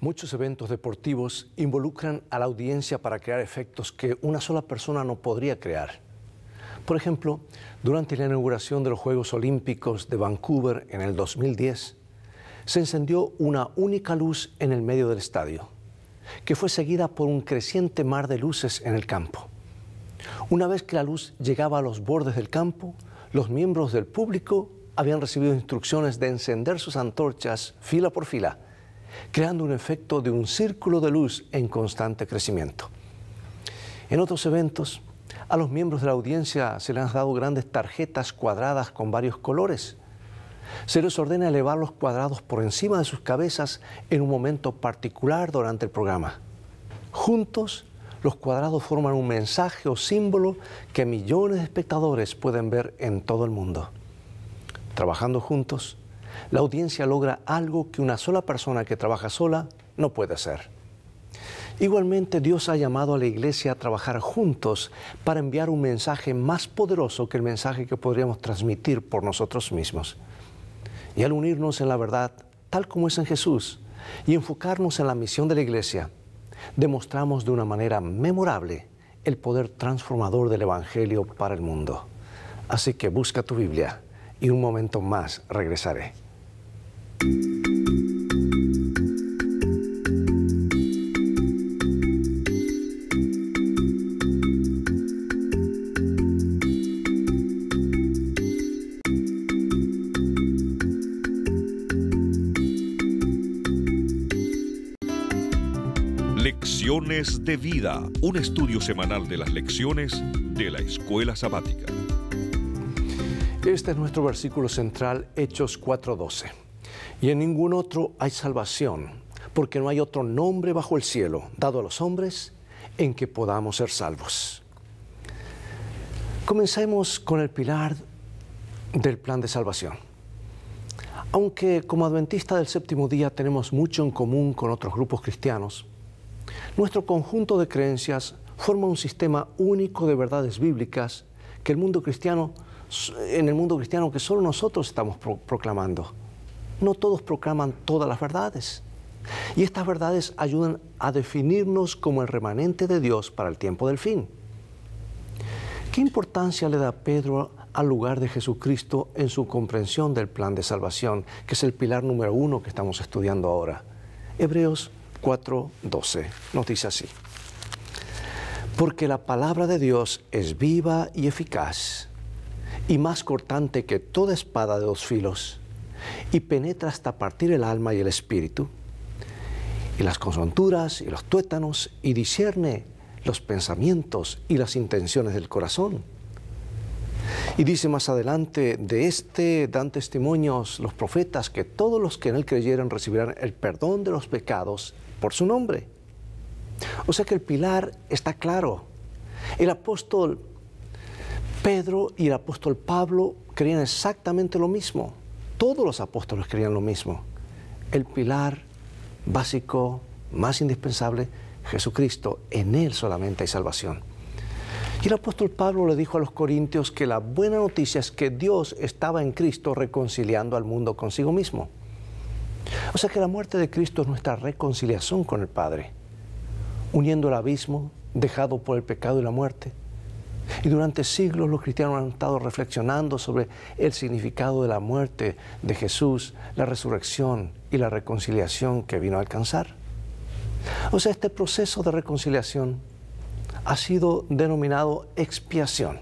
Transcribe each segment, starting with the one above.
Muchos eventos deportivos involucran a la audiencia para crear efectos que una sola persona no podría crear. Por ejemplo, durante la inauguración de los Juegos Olímpicos de Vancouver en el 2010, se encendió una única luz en el medio del estadio, que fue seguida por un creciente mar de luces en el campo. Una vez que la luz llegaba a los bordes del campo, los miembros del público habían recibido instrucciones de encender sus antorchas fila por fila, creando un efecto de un círculo de luz en constante crecimiento. En otros eventos, a los miembros de la audiencia se les han dado grandes tarjetas cuadradas con varios colores. Se les ordena elevar los cuadrados por encima de sus cabezas en un momento particular durante el programa. Juntos, los cuadrados forman un mensaje o símbolo que millones de espectadores pueden ver en todo el mundo. Trabajando juntos, la audiencia logra algo que una sola persona que trabaja sola no puede hacer. Igualmente, Dios ha llamado a la iglesia a trabajar juntos para enviar un mensaje más poderoso que el mensaje que podríamos transmitir por nosotros mismos. Y al unirnos en la verdad, tal como es en Jesús, y enfocarnos en la misión de la iglesia, demostramos de una manera memorable el poder transformador del Evangelio para el mundo. Así que busca tu Biblia y un momento más regresaré. Lecciones de Vida, un estudio semanal de las lecciones de la Escuela Sabática. Este es nuestro versículo central, Hechos 4:12. Y en ningún otro hay salvación, porque no hay otro nombre bajo el cielo dado a los hombres en que podamos ser salvos. Comencemos con el pilar del plan de salvación. Aunque como adventistas del séptimo día tenemos mucho en común con otros grupos cristianos, nuestro conjunto de creencias forma un sistema único de verdades bíblicas que en el mundo cristiano que solo nosotros estamos proclamando. No todos proclaman todas las verdades. Y estas verdades ayudan a definirnos como el remanente de Dios para el tiempo del fin. ¿Qué importancia le da Pedro al lugar de Jesucristo en su comprensión del plan de salvación, que es el pilar número 1 que estamos estudiando ahora? Hebreos 4:12 nos dice así: porque la palabra de Dios es viva y eficaz, y más cortante que toda espada de dos filos, y penetra hasta partir el alma y el espíritu, y las coyunturas y los tuétanos, y discierne los pensamientos y las intenciones del corazón. Y dice más adelante, de este dan testimonios los profetas, que todos los que en él creyeran recibirán el perdón de los pecados por su nombre. O sea que el pilar está claro. El apóstol Pedro y el apóstol Pablo creían exactamente lo mismo. Todos los apóstoles creían lo mismo. El pilar básico, más indispensable, Jesucristo. En Él solamente hay salvación. Y el apóstol Pablo le dijo a los corintios que la buena noticia es que Dios estaba en Cristo reconciliando al mundo consigo mismo. O sea que la muerte de Cristo es nuestra reconciliación con el Padre, uniendo el abismo dejado por el pecado y la muerte. Y durante siglos los cristianos han estado reflexionando sobre el significado de la muerte de Jesús, la resurrección y la reconciliación que vino a alcanzar. O sea, este proceso de reconciliación ha sido denominado expiación.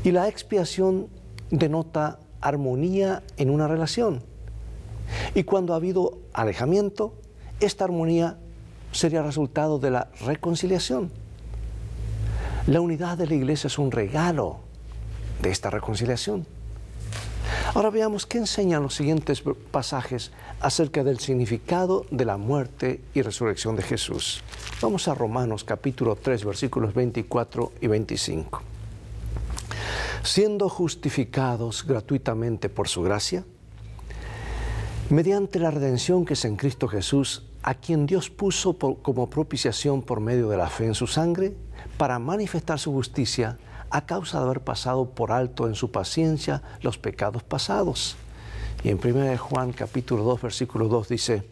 Y la expiación denota armonía en una relación. Y cuando ha habido alejamiento, esta armonía sería resultado de la reconciliación. La unidad de la iglesia es un regalo de esta reconciliación. Ahora veamos qué enseñan los siguientes pasajes acerca del significado de la muerte y resurrección de Jesús. Vamos a Romanos capítulo 3, versículos 24 y 25. Siendo justificados gratuitamente por su gracia, mediante la redención que es en Cristo Jesús, a quien Dios puso como propiciación por medio de la fe en su sangre, para manifestar su justicia a causa de haber pasado por alto en su paciencia los pecados pasados. Y en 1 Juan capítulo 2, versículo 2 dice: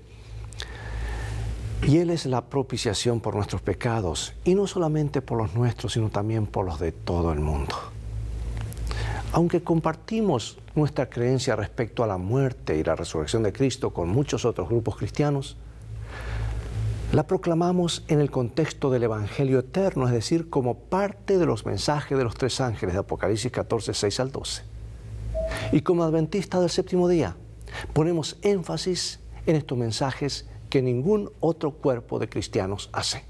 Y Él es la propiciación por nuestros pecados, y no solamente por los nuestros, sino también por los de todo el mundo. Aunque compartimos nuestra creencia respecto a la muerte y la resurrección de Cristo con muchos otros grupos cristianos, la proclamamos en el contexto del Evangelio eterno, es decir, como parte de los mensajes de los 3 ángeles de Apocalipsis 14, 6 al 12. Y como adventistas del séptimo día, ponemos énfasis en estos mensajes que ningún otro cuerpo de cristianos hace.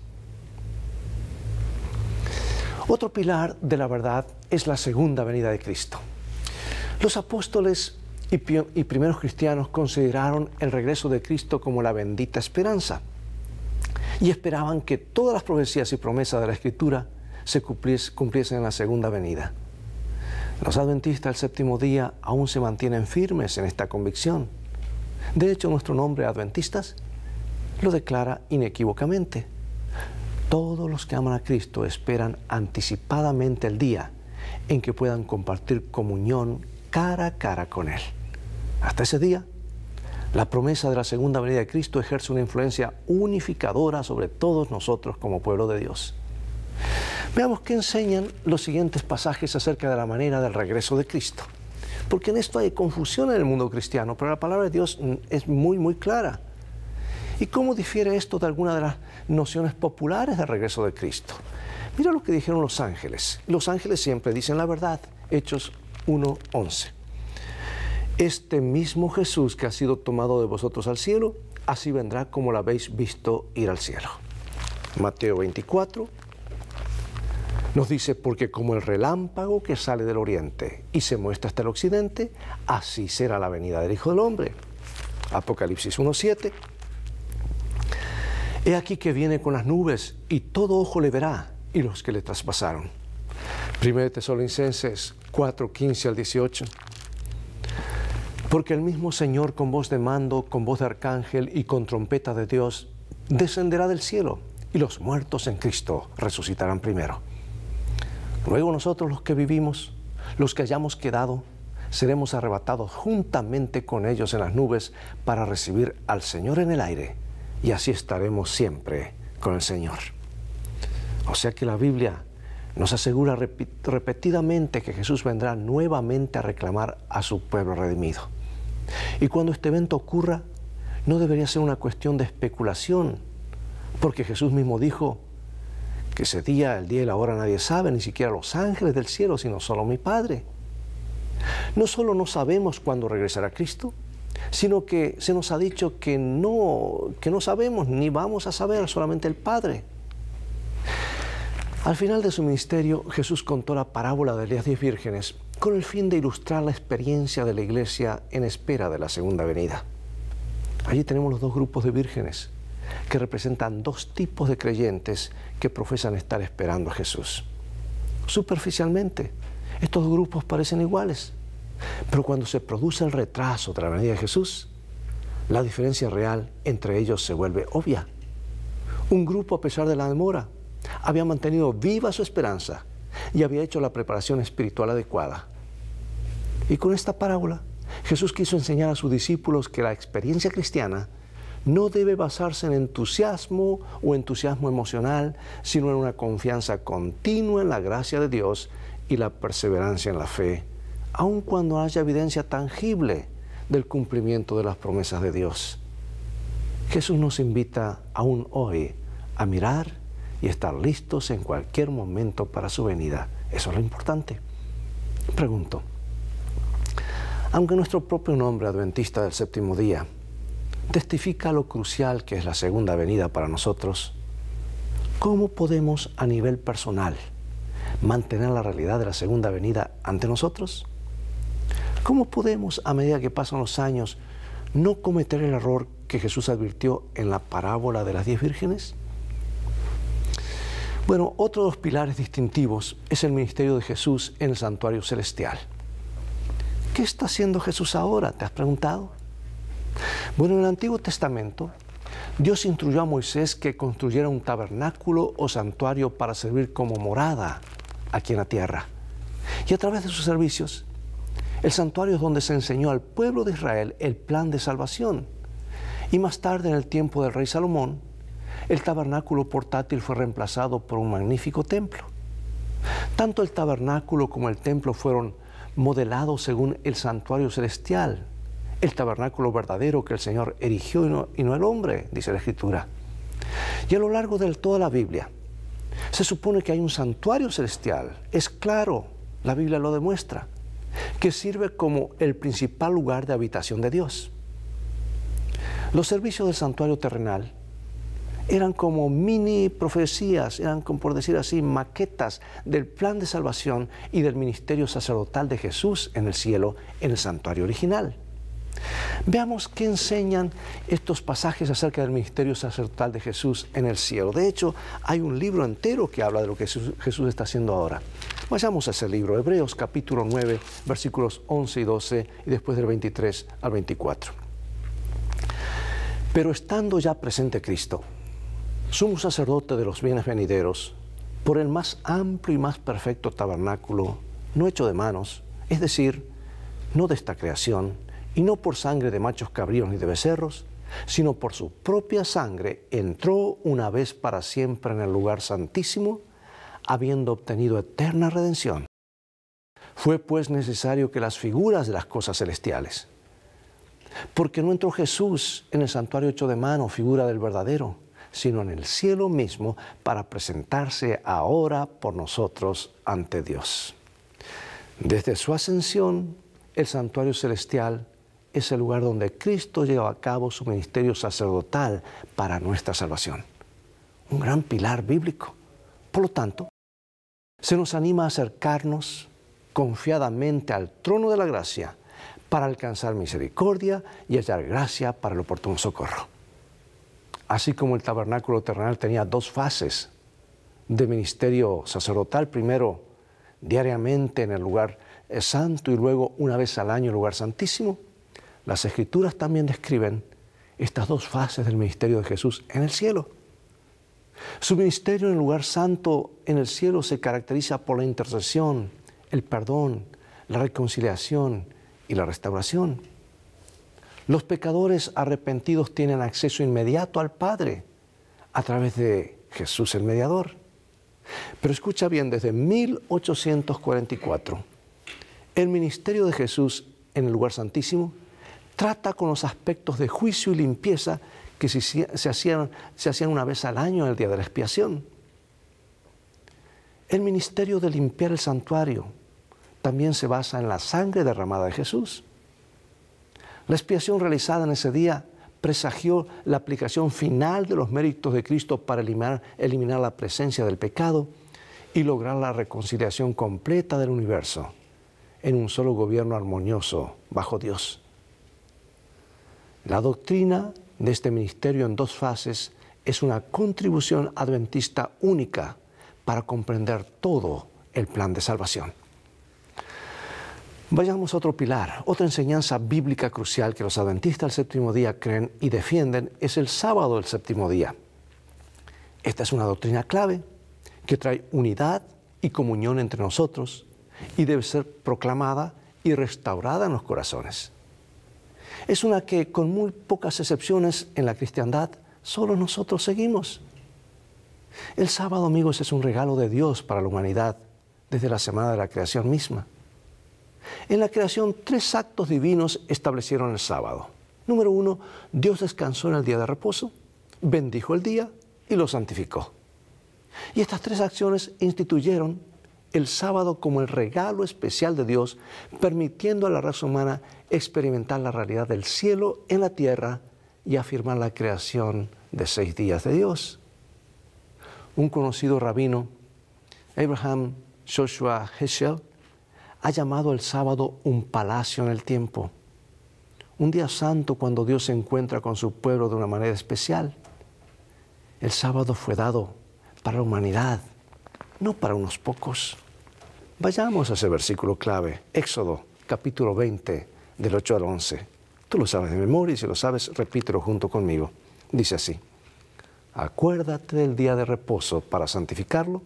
Otro pilar de la verdad es la segunda venida de Cristo. Los apóstoles y primeros cristianos consideraron el regreso de Cristo como la bendita esperanza y esperaban que todas las profecías y promesas de la Escritura se cumpliesen en la segunda venida. Los adventistas del séptimo día aún se mantienen firmes en esta convicción. De hecho, nuestro nombre, adventistas, lo declara inequívocamente. Todos los que aman a Cristo esperan anticipadamente el día en que puedan compartir comunión cara a cara con Él. Hasta ese día, la promesa de la segunda venida de Cristo ejerce una influencia unificadora sobre todos nosotros como pueblo de Dios. Veamos qué enseñan los siguientes pasajes acerca de la manera del regreso de Cristo. Porque en esto hay confusión en el mundo cristiano, pero la palabra de Dios es muy clara. ¿Y cómo difiere esto de alguna de las nociones populares del regreso de Cristo? Mira lo que dijeron los ángeles. Los ángeles siempre dicen la verdad. Hechos 1:11. Este mismo Jesús que ha sido tomado de vosotros al cielo, así vendrá como lo habéis visto ir al cielo. Mateo 24 nos dice, porque como el relámpago que sale del oriente y se muestra hasta el occidente, así será la venida del Hijo del Hombre. Apocalipsis 1:7. He aquí que viene con las nubes, y todo ojo le verá, y los que le traspasaron. 1 Tesalonicenses 4:15 al 18. Porque el mismo Señor con voz de mando, con voz de arcángel y con trompeta de Dios, descenderá del cielo, y los muertos en Cristo resucitarán primero. Luego nosotros los que vivimos, los que hayamos quedado, seremos arrebatados juntamente con ellos en las nubes para recibir al Señor en el aire, y así estaremos siempre con el Señor. O sea que la Biblia nos asegura repetidamente que Jesús vendrá nuevamente a reclamar a su pueblo redimido. Y cuando este evento ocurra, no debería ser una cuestión de especulación, porque Jesús mismo dijo que ese día, el día y la hora nadie sabe, ni siquiera los ángeles del cielo, sino solo mi Padre. No solo no sabemos cuándo regresará Cristo, sino que se nos ha dicho que no sabemos ni vamos a saber, solamente el Padre. Al final de su ministerio, Jesús contó la parábola de las 10 vírgenes con el fin de ilustrar la experiencia de la iglesia en espera de la segunda venida. Allí tenemos los 2 grupos de vírgenes que representan 2 tipos de creyentes que profesan estar esperando a Jesús. Superficialmente, estos 2 grupos parecen iguales, pero cuando se produce el retraso de la venida de Jesús, la diferencia real entre ellos se vuelve obvia. Un grupo, a pesar de la demora, había mantenido viva su esperanza y había hecho la preparación espiritual adecuada. Y con esta parábola, Jesús quiso enseñar a sus discípulos que la experiencia cristiana no debe basarse en entusiasmo o entusiasmo emocional, sino en una confianza continua en la gracia de Dios y la perseverancia en la fe, aun cuando haya evidencia tangible del cumplimiento de las promesas de Dios. Jesús nos invita aún hoy a mirar y estar listos en cualquier momento para su venida. Eso es lo importante. Pregunto, aunque nuestro propio nombre, Adventista del Séptimo Día, testifica lo crucial que es la segunda venida para nosotros, ¿cómo podemos a nivel personal mantener la realidad de la segunda venida ante nosotros? ¿Cómo podemos, a medida que pasan los años, no cometer el error que Jesús advirtió en la parábola de las 10 vírgenes? Bueno, otro de los pilares distintivos es el ministerio de Jesús en el santuario celestial. ¿Qué está haciendo Jesús ahora? ¿Te has preguntado? Bueno, en el Antiguo Testamento, Dios instruyó a Moisés que construyera un tabernáculo o santuario para servir como morada aquí en la tierra. Y a través de sus servicios, el santuario es donde se enseñó al pueblo de Israel el plan de salvación. Y más tarde, en el tiempo del rey Salomón, el tabernáculo portátil fue reemplazado por un magnífico templo. Tanto el tabernáculo como el templo fueron modelados según el santuario celestial, el tabernáculo verdadero que el Señor erigió y no el hombre, dice la Escritura. Y a lo largo de toda la Biblia, se supone que hay un santuario celestial. Es claro, la Biblia lo demuestra, que sirve como el principal lugar de habitación de Dios. Los servicios del santuario terrenal eran como mini profecías, eran, como por decir así, maquetas del plan de salvación y del ministerio sacerdotal de Jesús en el cielo, en el santuario original. Veamos qué enseñan estos pasajes acerca del ministerio sacerdotal de Jesús en el cielo. De hecho, hay un libro entero que habla de lo que Jesús está haciendo ahora. Vayamos a ese libro, Hebreos capítulo 9, versículos 11 y 12, y después del 23 al 24. Pero estando ya presente Cristo, sumo sacerdote de los bienes venideros, por el más amplio y más perfecto tabernáculo, no hecho de manos, es decir, no de esta creación, y no por sangre de machos cabríos ni de becerros, sino por su propia sangre, entró una vez para siempre en el lugar santísimo, habiendo obtenido eterna redención. Fue pues necesario que las figuras de las cosas celestiales, porque no entró Jesús en el santuario hecho de mano, figura del verdadero, sino en el cielo mismo, para presentarse ahora por nosotros ante Dios. Desde su ascensión, el santuario celestial es el lugar donde Cristo lleva a cabo su ministerio sacerdotal para nuestra salvación. Un gran pilar bíblico. Por lo tanto, se nos anima a acercarnos confiadamente al trono de la gracia para alcanzar misericordia y hallar gracia para el oportuno socorro. Así como el tabernáculo terrenal tenía dos fases de ministerio sacerdotal, primero diariamente en el lugar santo y luego una vez al año en el lugar santísimo, las Escrituras también describen estas dos fases del ministerio de Jesús en el cielo. Su ministerio en el lugar santo en el cielo se caracteriza por la intercesión, el perdón, la reconciliación y la restauración. Los pecadores arrepentidos tienen acceso inmediato al Padre a través de Jesús el mediador. Pero escucha bien, desde 1844, el ministerio de Jesús en el lugar santísimo trata con los aspectos de juicio y limpieza que se hacían una vez al año en el día de la expiación. El ministerio de limpiar el santuario también se basa en la sangre derramada de Jesús. La expiación realizada en ese día presagió la aplicación final de los méritos de Cristo para eliminar la presencia del pecado y lograr la reconciliación completa del universo en un solo gobierno armonioso bajo Dios. La doctrina de este ministerio en dos fases es una contribución adventista única para comprender todo el plan de salvación. Vayamos a otro pilar. Otra enseñanza bíblica crucial que los adventistas del séptimo día creen y defienden es el sábado del séptimo día. Esta es una doctrina clave que trae unidad y comunión entre nosotros y debe ser proclamada y restaurada en los corazones. Es una que, con muy pocas excepciones en la cristiandad, solo nosotros seguimos. El sábado, amigos, es un regalo de Dios para la humanidad desde la semana de la creación misma. En la creación, 3 actos divinos establecieron el sábado. Número 1, Dios descansó en el día de reposo, bendijo el día y lo santificó. Y estas 3 acciones instituyeron el sábado como el regalo especial de Dios, permitiendo a la raza humana experimentar la realidad del cielo en la tierra y afirmar la creación de 6 días de Dios. Un conocido rabino, Abraham Joshua Heschel, ha llamado el sábado un palacio en el tiempo, un día santo cuando Dios se encuentra con su pueblo de una manera especial. El sábado fue dado para la humanidad, no para unos pocos. Vayamos a ese versículo clave, Éxodo, capítulo 20, del 8 al 11. Tú lo sabes de memoria y si lo sabes, repítelo junto conmigo. Dice así: acuérdate del día de reposo para santificarlo.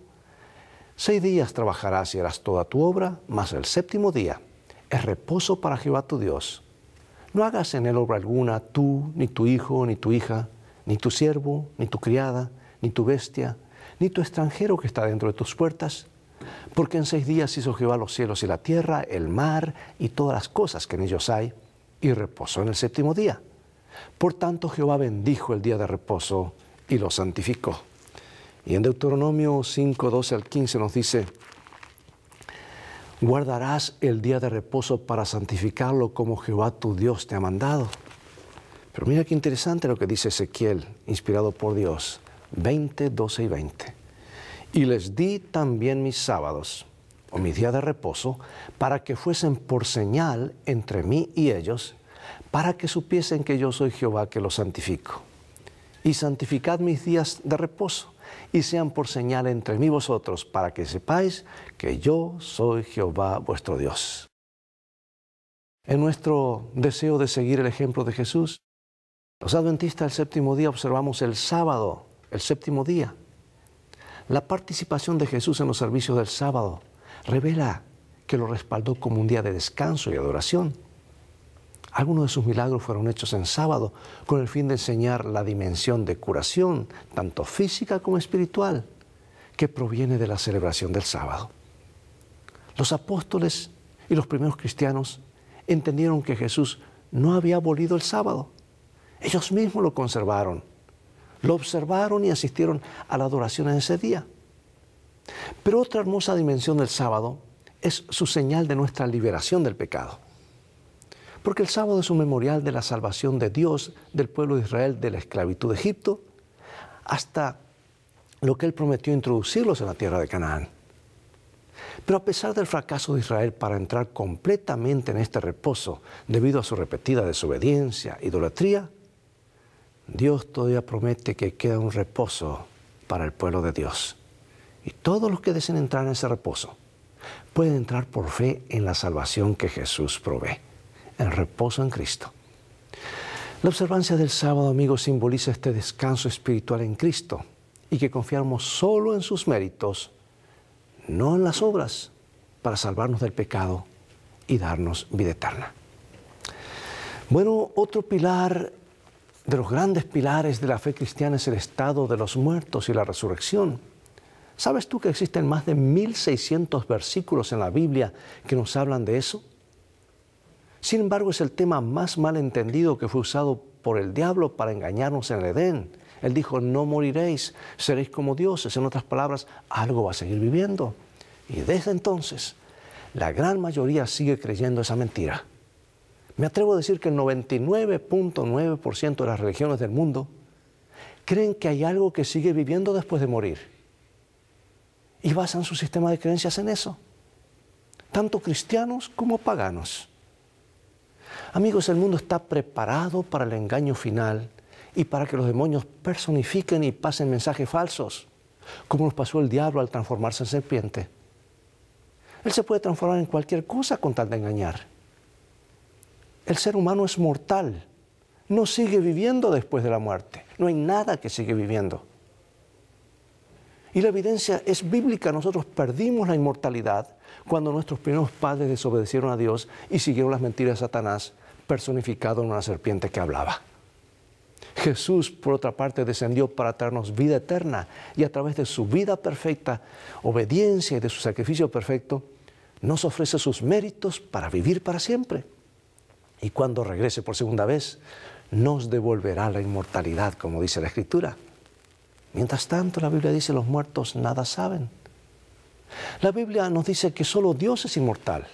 6 días trabajarás y harás toda tu obra, mas el séptimo día es reposo para Jehová tu Dios. No hagas en él obra alguna, tú, ni tu hijo, ni tu hija, ni tu siervo, ni tu criada, ni tu bestia, ni tu extranjero que está dentro de tus puertas, porque en 6 días hizo Jehová los cielos y la tierra, el mar y todas las cosas que en ellos hay, y reposó en el 7º día. Por tanto Jehová bendijo el día de reposo y lo santificó. Y en Deuteronomio 5, 12 al 15 nos dice: guardarás el día de reposo para santificarlo como Jehová tu Dios te ha mandado. Pero mira qué interesante lo que dice Ezequiel, inspirado por Dios, 20, 12 y 20. Y les di también mis sábados, o mis días de reposo, para que fuesen por señal entre mí y ellos, para que supiesen que yo soy Jehová que los santifico. Y santificad mis días de reposo, y sean por señal entre mí y vosotros, para que sepáis que yo soy Jehová vuestro Dios. En nuestro deseo de seguir el ejemplo de Jesús, los adventistas del 7º día observamos el sábado, el 7º día. La participación de Jesús en los servicios del sábado revela que lo respaldó como un día de descanso y adoración. Algunos de sus milagros fueron hechos en sábado con el fin de enseñar la dimensión de curación, tanto física como espiritual, que proviene de la celebración del sábado. Los apóstoles y los primeros cristianos entendieron que Jesús no había abolido el sábado. Ellos mismos lo conservaron, lo observaron y asistieron a la adoración en ese día. Pero otra hermosa dimensión del sábado es su señal de nuestra liberación del pecado. Porque el sábado es un memorial de la salvación de Dios, del pueblo de Israel, de la esclavitud de Egipto, hasta lo que Él prometió introducirlos en la tierra de Canaán. Pero a pesar del fracaso de Israel para entrar completamente en este reposo, debido a su repetida desobediencia, idolatría, Dios todavía promete que queda un reposo para el pueblo de Dios. Y todos los que deseen entrar en ese reposo pueden entrar por fe en la salvación que Jesús provee, el reposo en Cristo. La observancia del sábado, amigos, simboliza este descanso espiritual en Cristo y que confiamos solo en sus méritos, no en las obras, para salvarnos del pecado y darnos vida eterna. Bueno, otro pilar de los grandes pilares de la fe cristiana es el estado de los muertos y la resurrección. ¿Sabes tú que existen más de 1.600 versículos en la Biblia que nos hablan de eso? Sin embargo, es el tema más mal entendido que fue usado por el diablo para engañarnos en el Edén. Él dijo: no moriréis, seréis como dioses. En otras palabras, algo va a seguir viviendo. Y desde entonces, la gran mayoría sigue creyendo esa mentira. Me atrevo a decir que el 99.9% de las religiones del mundo creen que hay algo que sigue viviendo después de morir. Y basan su sistema de creencias en eso. Tanto cristianos como paganos. Amigos, el mundo está preparado para el engaño final y para que los demonios personifiquen y pasen mensajes falsos, como nos pasó el diablo al transformarse en serpiente. Él se puede transformar en cualquier cosa con tal de engañar. El ser humano es mortal, no sigue viviendo después de la muerte, no hay nada que sigue viviendo. Y la evidencia es bíblica. Nosotros perdimos la inmortalidad cuando nuestros primeros padres desobedecieron a Dios y siguieron las mentiras de Satanás, personificado en una serpiente que hablaba. Jesús, por otra parte, descendió para traernos vida eterna y a través de su vida perfecta, obediencia y de su sacrificio perfecto, nos ofrece sus méritos para vivir para siempre. Y cuando regrese por segunda vez, nos devolverá la inmortalidad, como dice la Escritura. Mientras tanto, la Biblia dice: los muertos nada saben. La Biblia nos dice que solo Dios es inmortal.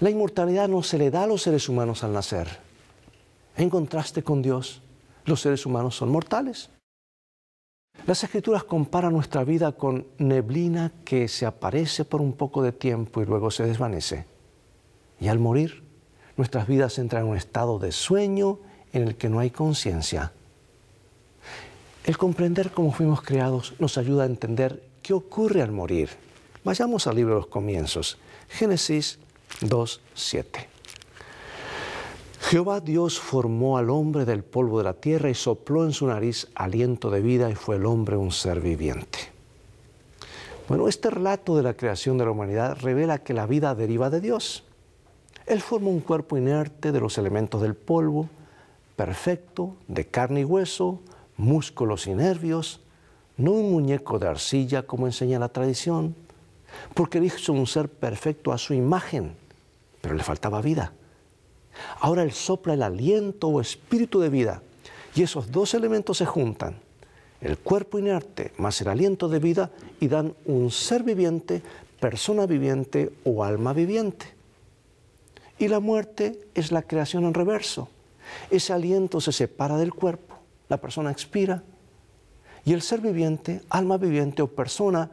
La inmortalidad no se le da a los seres humanos al nacer. En contraste con Dios, los seres humanos son mortales. Las Escrituras comparan nuestra vida con neblina que se aparece por un poco de tiempo y luego se desvanece. Y al morir, nuestras vidas entran en un estado de sueño en el que no hay conciencia. El comprender cómo fuimos creados nos ayuda a entender qué ocurre al morir. Vayamos al libro de los comienzos, Génesis 2:7. Jehová Dios formó al hombre del polvo de la tierra y sopló en su nariz aliento de vida y fue el hombre un ser viviente. Bueno, este relato de la creación de la humanidad revela que la vida deriva de Dios. Él forma un cuerpo inerte de los elementos del polvo, perfecto, de carne y hueso, músculos y nervios, no un muñeco de arcilla como enseña la tradición, porque Él hizo un ser perfecto a su imagen, pero le faltaba vida. Ahora Él sopla el aliento o espíritu de vida, y esos dos elementos se juntan, el cuerpo inerte más el aliento de vida, y dan un ser viviente, persona viviente o alma viviente. Y la muerte es la creación en reverso. Ese aliento se separa del cuerpo, la persona expira, y el ser viviente, alma viviente o persona,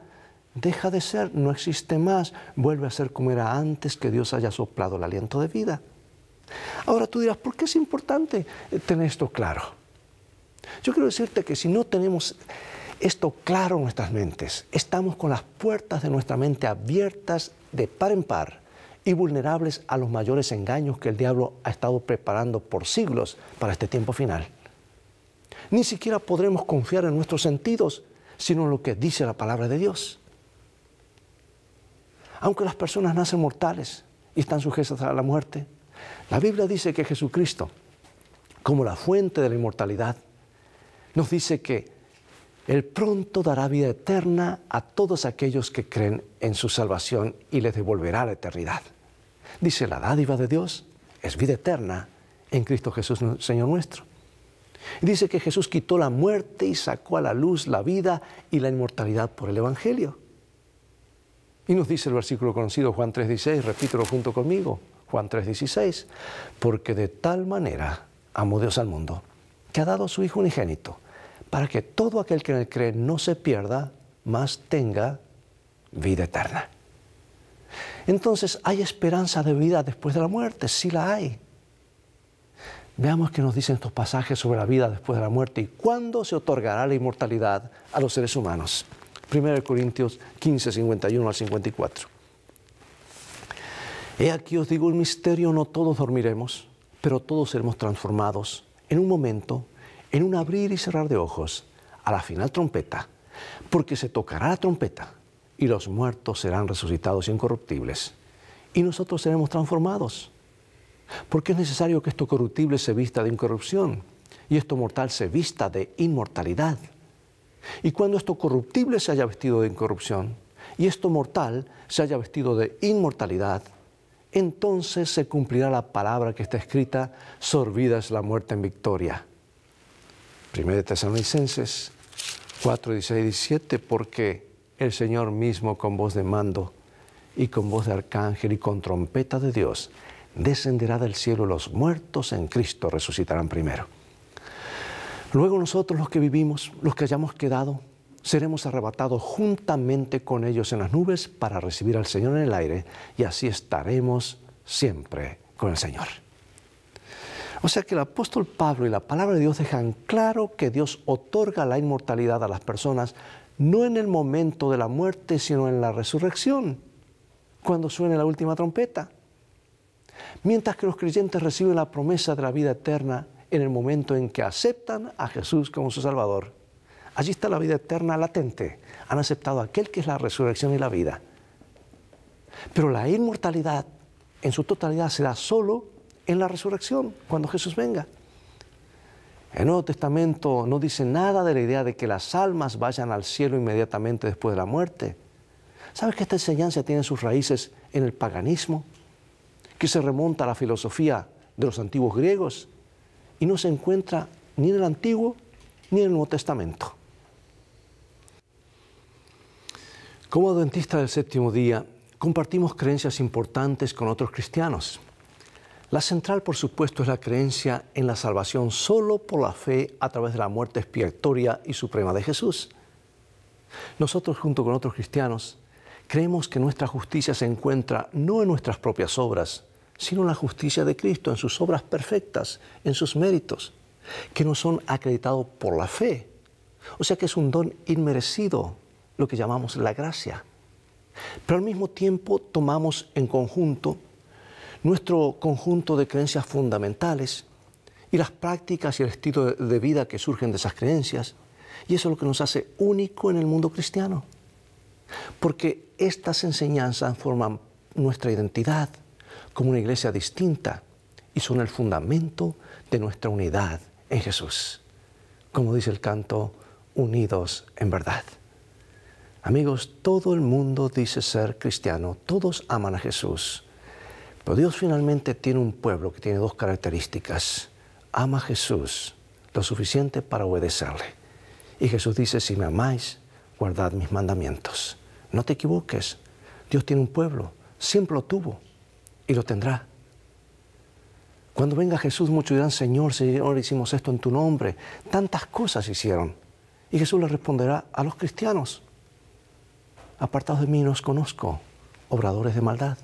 deja de ser, no existe más, vuelve a ser como era antes que Dios haya soplado el aliento de vida. Ahora tú dirás, ¿por qué es importante tener esto claro? Yo quiero decirte que si no tenemos esto claro en nuestras mentes, estamos con las puertas de nuestra mente abiertas de par en par y vulnerables a los mayores engaños que el diablo ha estado preparando por siglos para este tiempo final. Ni siquiera podremos confiar en nuestros sentidos, sino en lo que dice la palabra de Dios. Aunque las personas nacen mortales y están sujetas a la muerte, la Biblia dice que Jesucristo, como la fuente de la inmortalidad, nos dice que Él pronto dará vida eterna a todos aquellos que creen en su salvación y les devolverá la eternidad. Dice, la dádiva de Dios es vida eterna en Cristo Jesús, Señor nuestro. Y dice que Jesús quitó la muerte y sacó a la luz la vida y la inmortalidad por el Evangelio. Y nos dice el versículo conocido, Juan 3:16, repítelo junto conmigo, Juan 3:16, porque de tal manera amó Dios al mundo, que ha dado a su Hijo unigénito, para que todo aquel que en Él cree no se pierda, mas tenga vida eterna. Entonces, ¿hay esperanza de vida después de la muerte? Sí la hay. Veamos qué nos dicen estos pasajes sobre la vida después de la muerte y cuándo se otorgará la inmortalidad a los seres humanos. 1 Corintios 15, 51 al 54. He aquí os digo un misterio, no todos dormiremos, pero todos seremos transformados en un momento, en un abrir y cerrar de ojos, a la final trompeta, porque se tocará la trompeta y los muertos serán resucitados incorruptibles y nosotros seremos transformados. Porque es necesario que esto corruptible se vista de incorrupción y esto mortal se vista de inmortalidad. Y cuando esto corruptible se haya vestido de incorrupción y esto mortal se haya vestido de inmortalidad, entonces se cumplirá la palabra que está escrita, sorbida es la muerte en victoria. 1 Tesalonicenses 4, 16 y 17, porque el Señor mismo con voz de mando y con voz de arcángel y con trompeta de Dios descenderá del cielo, los muertos en Cristo resucitarán primero. Luego nosotros los que vivimos, los que hayamos quedado, seremos arrebatados juntamente con ellos en las nubes para recibir al Señor en el aire y así estaremos siempre con el Señor. O sea que el apóstol Pablo y la palabra de Dios dejan claro que Dios otorga la inmortalidad a las personas no en el momento de la muerte, sino en la resurrección, cuando suene la última trompeta. Mientras que los creyentes reciben la promesa de la vida eterna en el momento en que aceptan a Jesús como su Salvador. Allí está la vida eterna latente. Han aceptado a aquel que es la resurrección y la vida. Pero la inmortalidad en su totalidad se da solo en la resurrección, cuando Jesús venga. El Nuevo Testamento no dice nada de la idea de que las almas vayan al cielo inmediatamente después de la muerte. ¿Sabes que esta enseñanza tiene sus raíces en el paganismo? Que se remonta a la filosofía de los antiguos griegos y no se encuentra ni en el Antiguo ni en el Nuevo Testamento. Como adventistas del séptimo día, compartimos creencias importantes con otros cristianos. La central, por supuesto, es la creencia en la salvación solo por la fe a través de la muerte expiatoria y suprema de Jesús. Nosotros, junto con otros cristianos, creemos que nuestra justicia se encuentra no en nuestras propias obras, sino en la justicia de Cristo, en sus obras perfectas, en sus méritos, que nos son acreditados por la fe. O sea que es un don inmerecido, lo que llamamos la gracia. Pero al mismo tiempo tomamos en conjunto nuestro conjunto de creencias fundamentales y las prácticas y el estilo de vida que surgen de esas creencias, y eso es lo que nos hace único en el mundo cristiano. Porque estas enseñanzas forman nuestra identidad como una iglesia distinta y y son el fundamento de nuestra unidad en Jesús. Como dice el canto, unidos en verdad. Amigos, todo el mundo dice ser cristiano, todos aman a Jesús, pero Dios finalmente tiene un pueblo que tiene dos características. Ama a Jesús lo suficiente para obedecerle. Y Jesús dice, si me amáis, guardad mis mandamientos. No te equivoques, Dios tiene un pueblo, siempre lo tuvo y lo tendrá. Cuando venga Jesús, muchos dirán, Señor, Señor, hicimos esto en tu nombre. Tantas cosas hicieron. Y Jesús le responderá a los cristianos, apartados de mí no os conozco, obradores de maldad.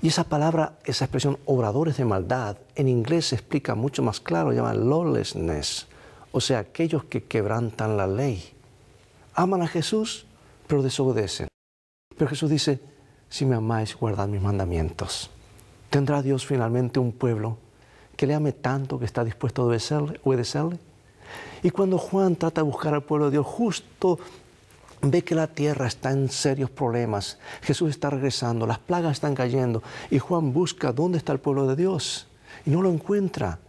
Y esa palabra, esa expresión, obradores de maldad, en inglés se explica mucho más claro, llama lawlessness, o sea, aquellos que quebrantan la ley. Aman a Jesús, pero desobedecen. Pero Jesús dice, si me amáis, guardad mis mandamientos. ¿Tendrá Dios finalmente un pueblo que le ame tanto que está dispuesto a obedecerle? Y cuando Juan trata de buscar al pueblo de Dios, justo ve que la tierra está en serios problemas. Jesús está regresando, las plagas están cayendo. Y Juan busca dónde está el pueblo de Dios. Y no lo encuentra.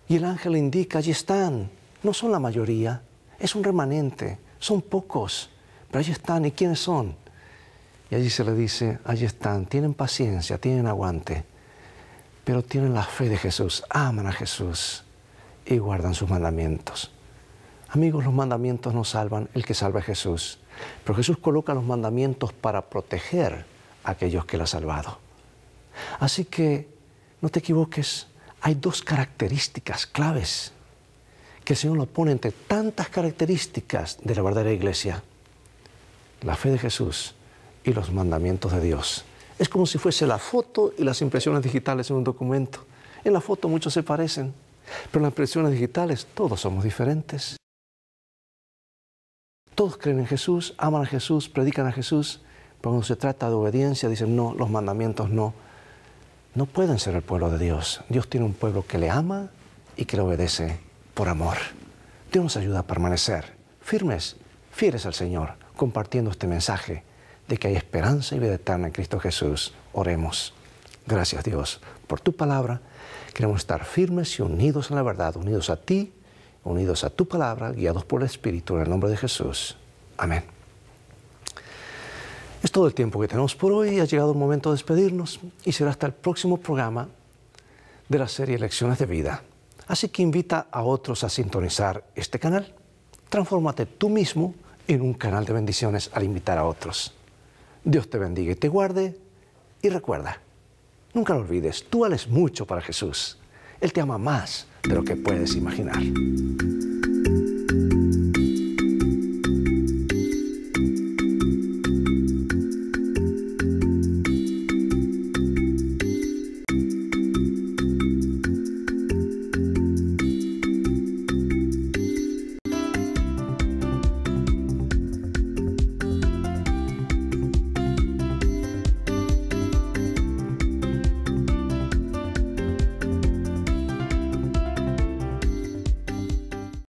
Y el ángel le indica, allí están. No son la mayoría, es un remanente, son pocos. Pero allí están, ¿y quiénes son? Y allí se le dice, allí están, tienen paciencia, tienen aguante, pero tienen la fe de Jesús, aman a Jesús y guardan sus mandamientos. Amigos, los mandamientos no salvan, el que salva es Jesús. Pero Jesús coloca los mandamientos para proteger a aquellos que Él ha salvado. Así que no te equivoques, hay dos características claves que el Señor lo pone entre tantas características de la verdadera iglesia. La fe de Jesús y los mandamientos de Dios. Es como si fuese la foto y las impresiones digitales en un documento. En la foto muchos se parecen, pero en las impresiones digitales todos somos diferentes. Todos creen en Jesús, aman a Jesús, predican a Jesús, pero cuando se trata de obediencia dicen no, los mandamientos no. No pueden ser el pueblo de Dios. Dios tiene un pueblo que le ama y que le obedece por amor. Dios nos ayuda a permanecer firmes, fieles al Señor, compartiendo este mensaje de que hay esperanza y vida eterna en Cristo Jesús. Oremos. Gracias, Dios, por tu palabra. Queremos estar firmes y unidos en la verdad, unidos a ti, unidos a tu palabra, guiados por el Espíritu, en el nombre de Jesús. Amén. Es todo el tiempo que tenemos por hoy. Ha llegado el momento de despedirnos y será hasta el próximo programa de la serie Lecciones de Vida. Así que invita a otros a sintonizar este canal. Transfórmate tú mismo en un canal de bendiciones al invitar a otros. Dios te bendiga y te guarde. Y recuerda, nunca lo olvides, tú vales mucho para Jesús. Él te ama más de lo que puedes imaginar.